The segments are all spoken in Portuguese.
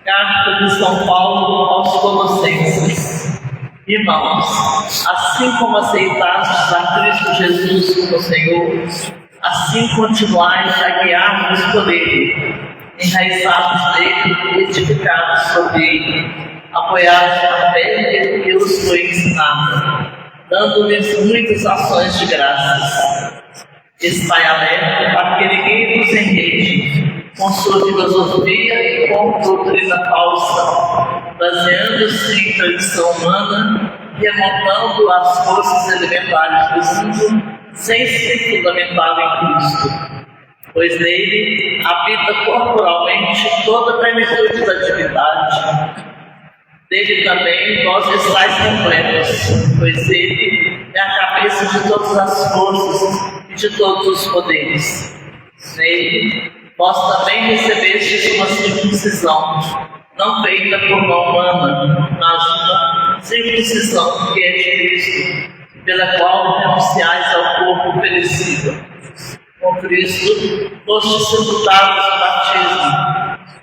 Carta de São Paulo aos Colossenses. Irmãos, assim como aceitastes a Cristo Jesus como Senhor, assim continuais a guiar-vos por Ele, enraizados nele e edificados sobre Ele, apoiados na fé que os foi ensinado, dando-lhes muitas ações de graças. Estai alerta para que ninguém vos enreje com sua filosofia e com doutrina falsa, baseando-se em tradição humana, remontando as forças elementares do mundo, sem ser fundamentado em Cristo. Pois nele habita corporalmente toda a plenitude da divindade. Dele também vós estáis completos, pois ele é a cabeça de todas as forças e de todos os poderes. Nele vós também recebestes uma circuncisão, não feita por mão humana, mas uma circuncisão que é de Cristo, pela qual renunciais ao corpo perecível. Com Cristo fostes sepultados no batismo,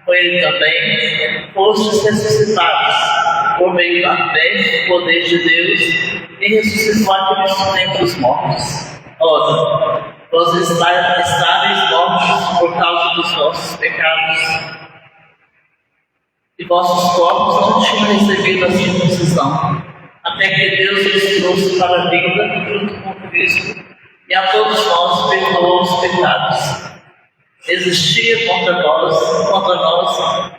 com Ele também fostes ressuscitados, por meio da fé no poder de Deus, e ressuscitou a Cristo dentre os mortos. Ora, vós estáveis mortos por causa dos vossos pecados, e vossos corpos não tinham recebido a circuncisão, até que Deus os trouxe para a vida junto com Cristo, e a todos nós perdoou os pecados. Existia contra nós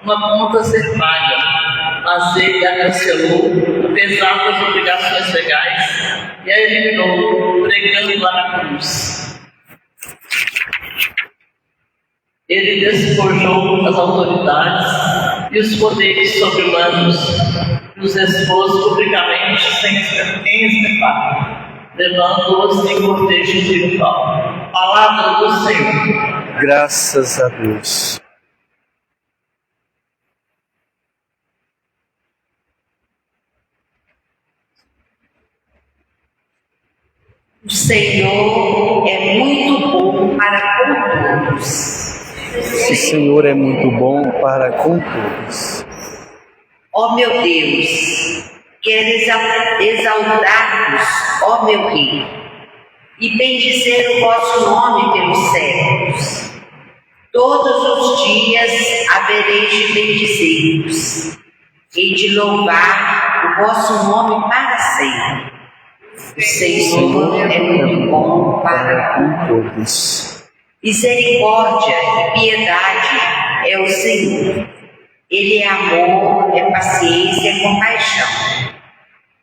uma conta a ser paga, mas Ele a cancelou, apesar das obrigações legais, e a eliminou, pregando-a na cruz. Ele despojou as autoridades e os poderes sobre-humanos, e os expôs publicamente sem espetar, levando-os em cortejo triunfal. Palavra do Senhor. Graças a Deus. O Senhor é muito bom para com todos. O Senhor é muito bom para com todos. Ó meu Deus, quero exaltar-vos, ó meu Rei, e bendizer o vosso nome pelos séculos. Todos os dias haverei de bendizer-vos e de louvar o vosso nome para sempre. O Senhor é muito bom para com todos. Misericórdia e piedade é o Senhor. Ele é amor, é paciência, é compaixão.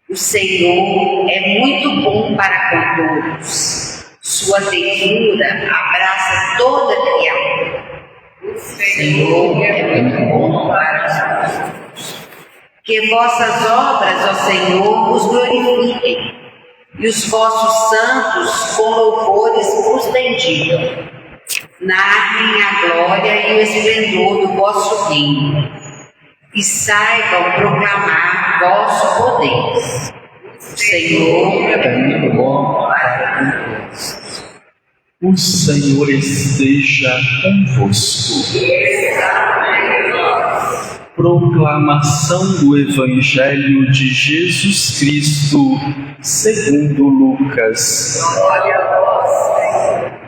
O Senhor é muito bom para com todos. Sua ternura abraça toda criatura. O Senhor é muito bom para todos. Que vossas obras, ó Senhor, os glorifiquem, e os vossos santos com louvores vos bendigam. Narrem a glória e o esplendor do vosso reino, e saibam proclamar vosso poder. O Senhor é muito bom para com todos. O Senhor esteja convosco. Proclamação do Evangelho de Jesus Cristo segundo Lucas. Glória a vós, Senhor.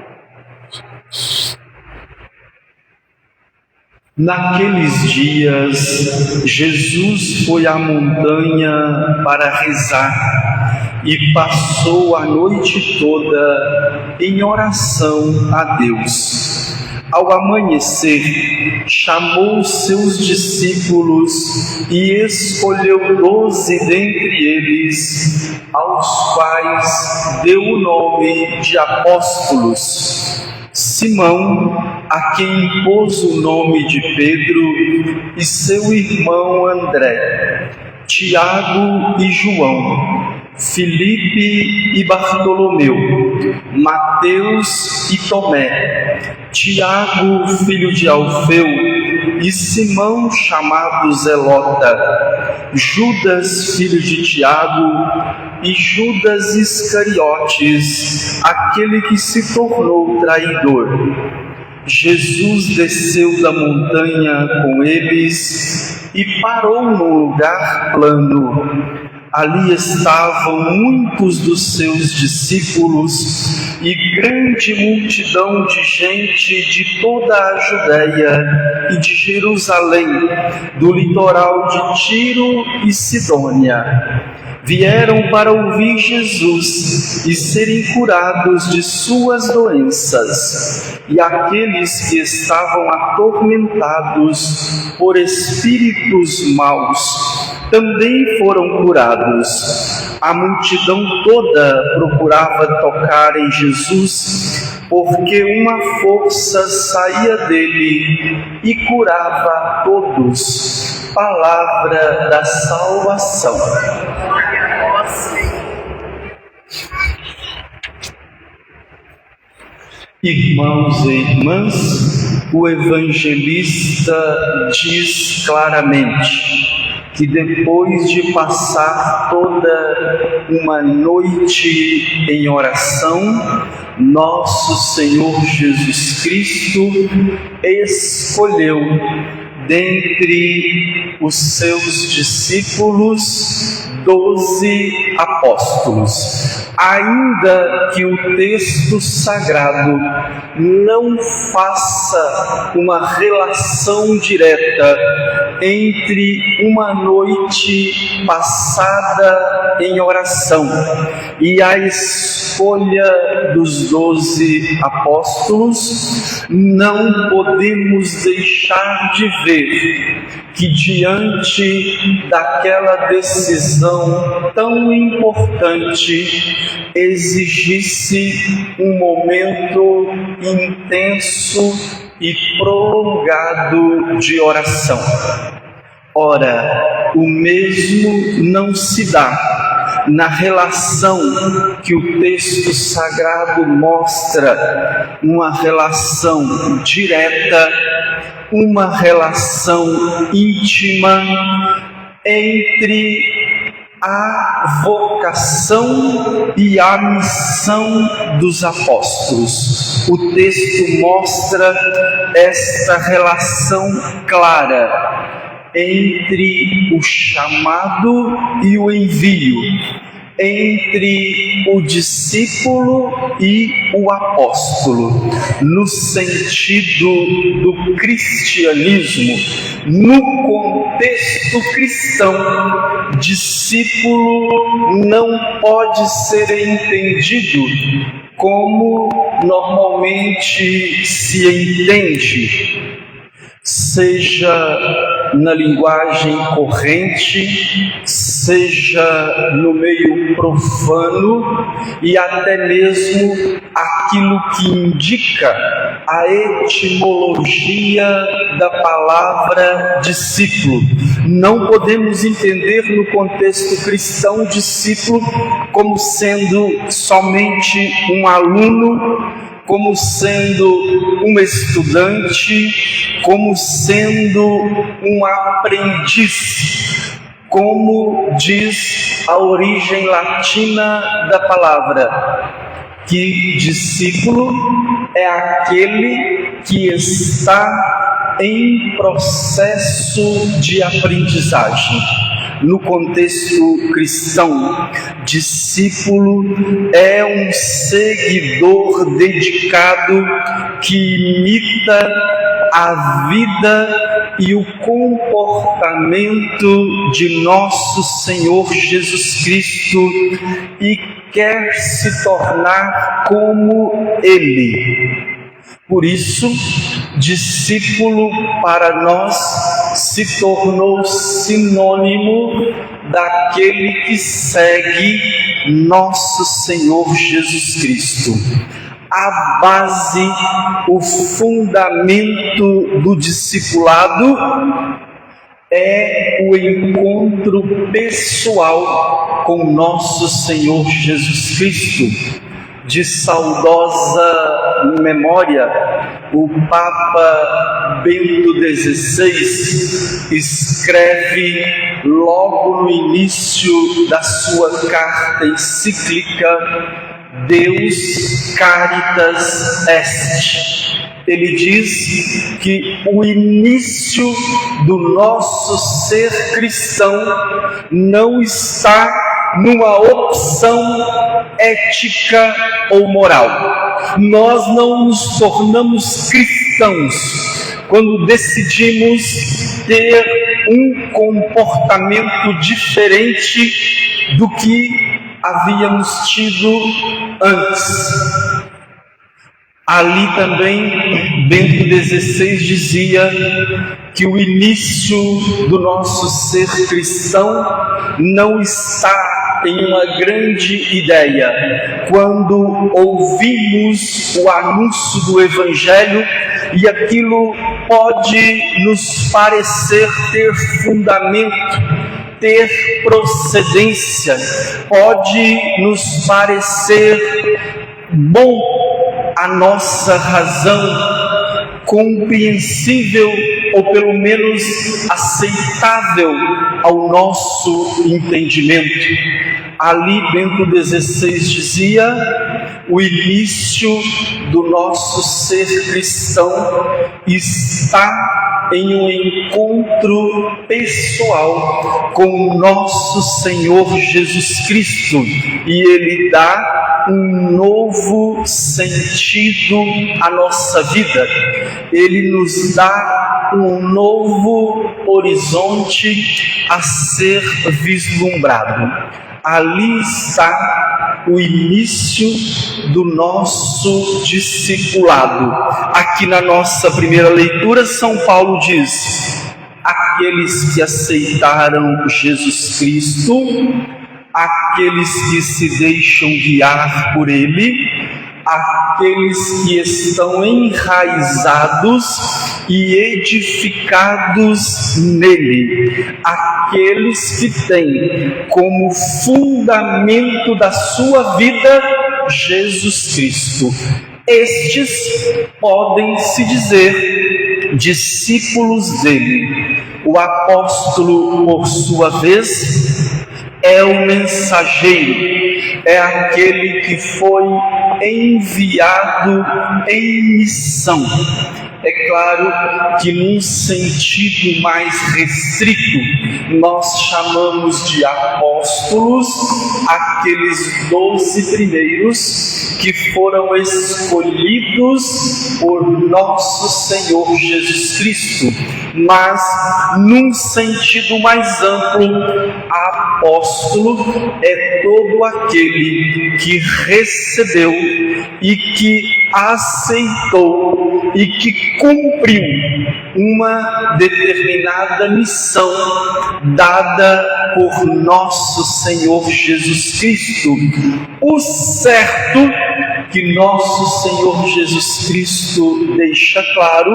Naqueles dias, Jesus foi à montanha para rezar e passou a noite toda em oração a Deus. Ao amanhecer, chamou seus discípulos e escolheu 12 dentre eles, aos quais deu o nome de apóstolos: Simão, a quem pôs o nome de Pedro, e seu irmão André, Tiago e João, Filipe e Bartolomeu, Mateus e Tomé, Tiago, filho de Alfeu, e Simão, chamado Zelota, Judas, filho de Tiago, e Judas Iscariotes, aquele que se tornou traidor. Jesus desceu da montanha com eles e parou num lugar plano. Ali estavam muitos dos seus discípulos e grande multidão de gente de toda a Judéia e de Jerusalém, do litoral de Tiro e Sidônia. Vieram para ouvir Jesus e serem curados de suas doenças. E aqueles que estavam atormentados por espíritos maus também foram curados. A multidão toda procurava tocar em Jesus, porque uma força saía dele e curava a todos. Palavra da salvação. Irmãos e irmãs, o evangelista diz claramente que depois de passar toda uma noite em oração, nosso Senhor Jesus Cristo escolheu dentre os seus discípulos 12 apóstolos. Ainda que o texto sagrado não faça uma relação direta entre uma noite passada em oração e a escolha dos 12 apóstolos, não podemos deixar de ver que diante daquela decisão tão importante exigisse um momento intenso e prolongado de oração. Ora, o mesmo não se dá na relação que o texto sagrado mostra, uma relação direta, uma relação íntima entre a vocação e a missão dos apóstolos. O texto mostra esta relação clara entre o chamado e o envio, entre o discípulo e o apóstolo, no sentido do cristianismo. No contexto cristão, discípulo não pode ser entendido como normalmente se entende, seja na linguagem corrente, seja no meio profano e até mesmo aquilo que indica a etimologia da palavra discípulo. Não podemos entender no contexto cristão discípulo como sendo somente um aluno, como sendo um estudante, como sendo um aprendiz, como diz a origem latina da palavra, que discípulo é aquele que está em processo de aprendizagem. No contexto cristão, discípulo é um seguidor dedicado que imita a vida e o comportamento de nosso Senhor Jesus Cristo e quer se tornar como Ele. Por isso, discípulo para nós se tornou sinônimo daquele que segue nosso Senhor Jesus Cristo. A base, o fundamento do discipulado é o encontro pessoal com nosso Senhor Jesus Cristo. De saudosa memória, o Papa Bento XVI escreve logo no início da sua carta encíclica Deus caritas est. Ele diz que o início do nosso ser cristão não está numa opção ética ou moral. Nós não nos tornamos cristãos quando decidimos ter um comportamento diferente do que havíamos tido antes. Ali também, Bento XVI dizia que o início do nosso ser cristão não está em uma grande ideia. Quando ouvimos o anúncio do Evangelho e aquilo pode nos parecer ter fundamento, ter procedência, pode nos parecer bom a nossa razão, compreensível ou pelo menos aceitável ao nosso entendimento. Ali Bento XVI dizia: o início do nosso ser cristão está em um encontro pessoal com o nosso Senhor Jesus Cristo, e Ele dá um novo sentido à nossa vida. Ele nos dá um novo horizonte a ser vislumbrado. Ali está o início do nosso discipulado. Aqui na nossa primeira leitura, São Paulo diz: aqueles que aceitaram Jesus Cristo, aqueles que se deixam guiar por Ele, aqueles que estão enraizados e edificados nele, aqueles que têm como fundamento da sua vida Jesus Cristo. Estes podem se dizer discípulos dele. O apóstolo, por sua vez, é o mensageiro, é aquele que foi enviado em missão. É claro que num sentido mais restrito, nós chamamos de apóstolos aqueles 12 primeiros que foram escolhidos por nosso Senhor Jesus Cristo. Mas num sentido mais amplo, apóstolo é todo aquele que recebeu e que aceitou e que cumpriu uma determinada missão dada por nosso Senhor Jesus Cristo. O certo que nosso Senhor Jesus Cristo deixa claro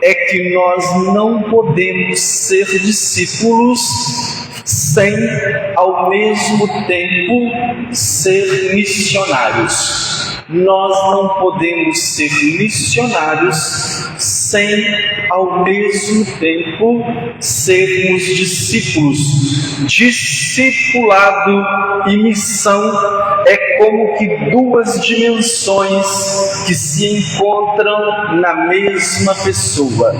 é que nós não podemos ser discípulos sem, ao mesmo tempo, ser missionários. Nós não podemos ser missionários sem, ao mesmo tempo, sermos discípulos. Discipulado e missão é como que duas dimensões que se encontram na mesma pessoa.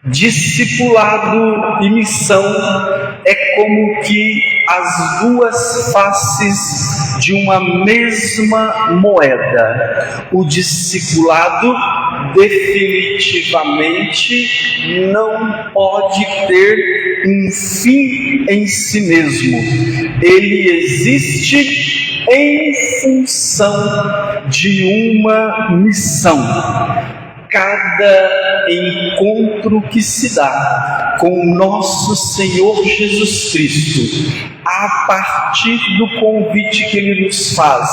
Discipulado e missão é como que as duas faces de uma mesma moeda. O discipulado definitivamente não pode ter um fim em si mesmo. Ele existe em função de uma missão. Cada encontro que se dá com nosso Senhor Jesus Cristo, a partir do convite que Ele nos faz,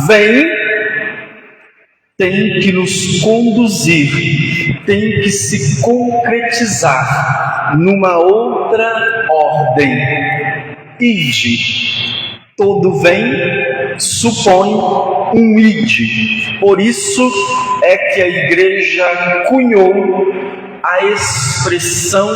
vem, tem que nos conduzir, tem que se concretizar numa outra ordem. Ide, todo vem, supõe um ide. Por isso é que a Igreja cunhou a expressão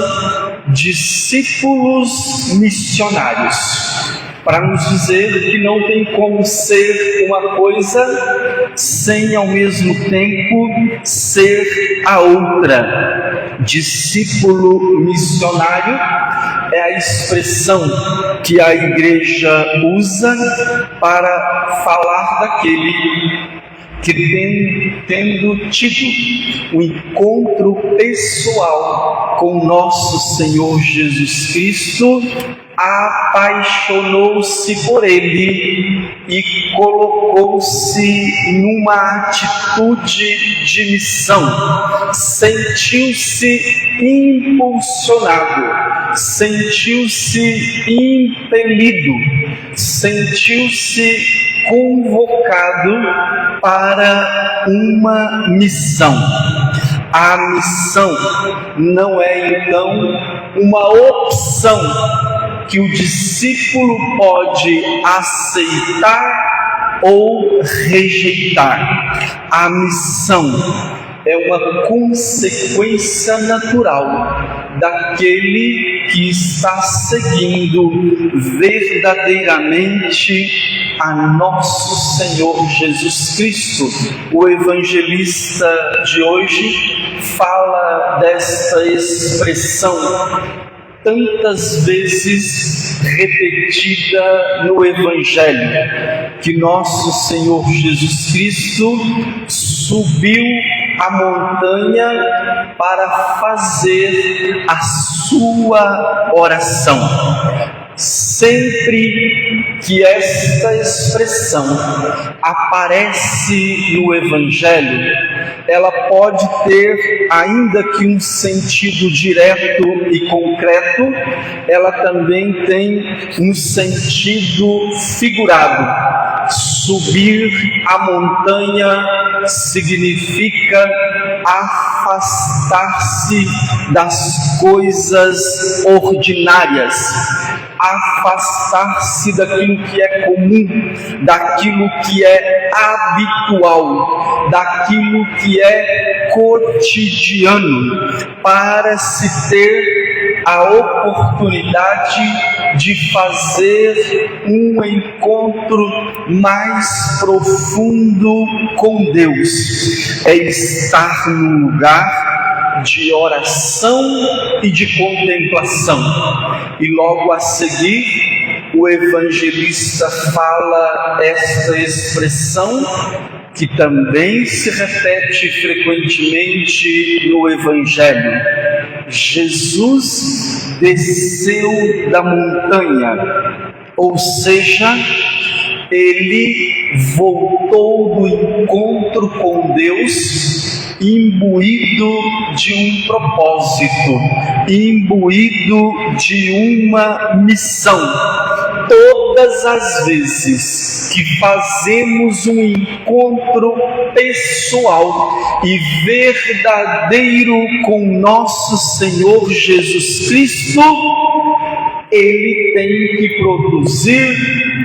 discípulos missionários. para nos dizer que não tem como ser uma coisa sem ao mesmo tempo ser a outra. Discípulo missionário é a expressão que a Igreja usa para falar daquele que, tendo tido um encontro pessoal com nosso Senhor Jesus Cristo, apaixonou-se por Ele e colocou-se numa atitude de missão, sentiu-se impulsionado, sentiu-se impelido, sentiu-se convocado para uma missão. A missão não é então uma opção que o discípulo pode aceitar ou rejeitar. A missão é uma consequência natural daquele que está seguindo verdadeiramente a nosso Senhor Jesus Cristo. O evangelista de hoje fala desta expressão tantas vezes repetida no Evangelho, que nosso Senhor Jesus Cristo subiu a montanha para fazer a sua oração. Sempre que esta expressão aparece no Evangelho, ela pode ter, ainda que um sentido direto e concreto, ela também tem um sentido figurado. Subir a montanha significa afastar-se das coisas ordinárias, afastar-se daquilo que é comum, daquilo que é habitual, daquilo que é cotidiano, para se ter a oportunidade de fazer um encontro mais profundo com Deus. É estar num lugar de oração e de contemplação. E logo a seguir, o evangelista fala esta expressão que também se repete frequentemente no Evangelho. Jesus desceu da montanha, ou seja, ele voltou do encontro com Deus imbuído de um propósito, imbuído de uma missão. Todas as vezes que fazemos um encontro pessoal e verdadeiro com nosso Senhor Jesus Cristo, ele tem que produzir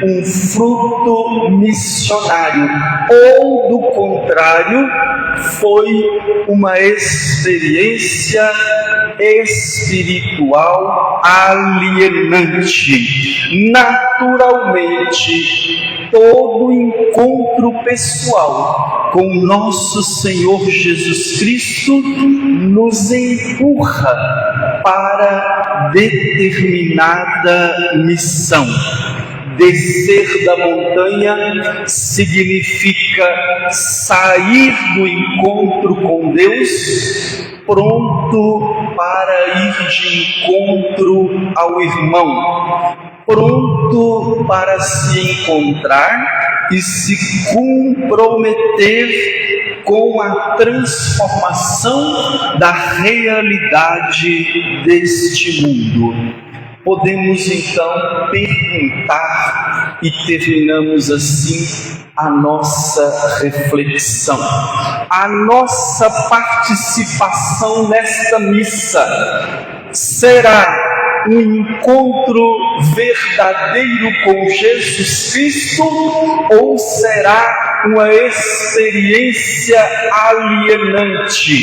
um fruto missionário, ou do contrário, foi uma experiência espiritual alienante. Naturalmente, todo encontro pessoal com nosso Senhor Jesus Cristo nos empurra para determinada missão. Descer da montanha significa sair do encontro com Deus pronto para ir de encontro ao irmão, pronto para se encontrar e se comprometer com a transformação da realidade deste mundo. Podemos então perguntar, e terminamos assim a nossa reflexão, a nossa participação nesta missa será um encontro verdadeiro com Jesus Cristo ou será uma experiência alienante?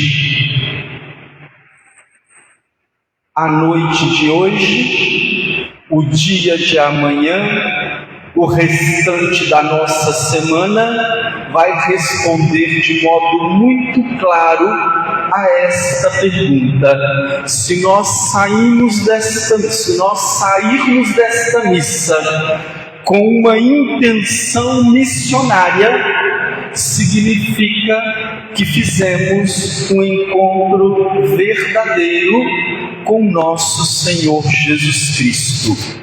A noite de hoje, o dia de amanhã o restante da nossa semana vai responder de modo muito claro a esta pergunta. Se nós sairmos desta missa com uma intenção missionária, significa que fizemos um encontro verdadeiro com nosso Senhor Jesus Cristo.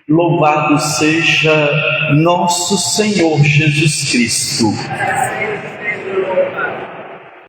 Louvado seja nosso Senhor Jesus Cristo.